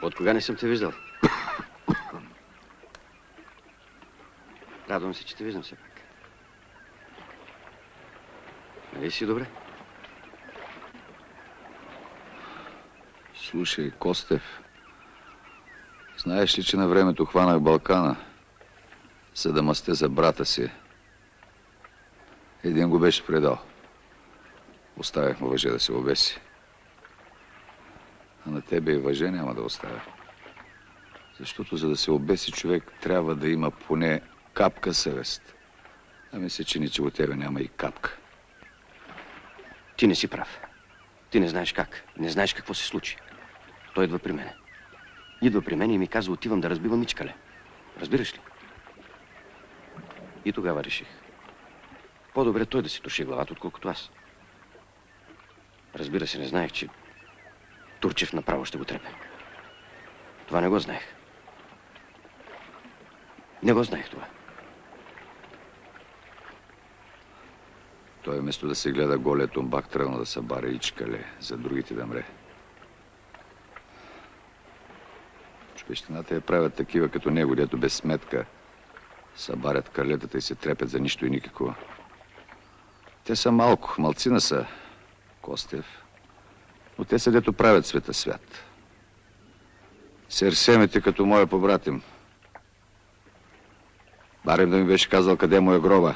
От кога не съм те виждал? Радвам се, че те виждам все пак. Нали си добре? Слушай, Костев, знаеш ли, че на времето хванах Балкана, за да мъстя за брата си? Един го беше предал. Оставях му въже да се обеси. А на тебе и въже няма да оставя. Защото за да се обеси човек, трябва да има поне капка съвест. А мисля, че ничего от тебе няма и капка. Ти не си прав. Ти не знаеш как. Не знаеш какво се случи. Той идва при мене. Идва при мен и ми казва, отивам да разбивам Ичкале. Разбираш ли? И тогава реших. По-добре той да си туши главата, отколкото аз. Разбира се, не знаех, че Турчев направо ще го трепе. Това не го знаех. Не го знаех това. Той вместо да се гледа голия тумбак, тръгна да събаря Ичкале, за другите да мре. Човещината я правят такива като него, дето без сметка събарят карлетата и се трепят за нищо и никакво. Те са малко, малцина са, Костев, но те са дето правят света свят. Серсемете като моя побратим. Барем да ми беше казал къде му е гроба.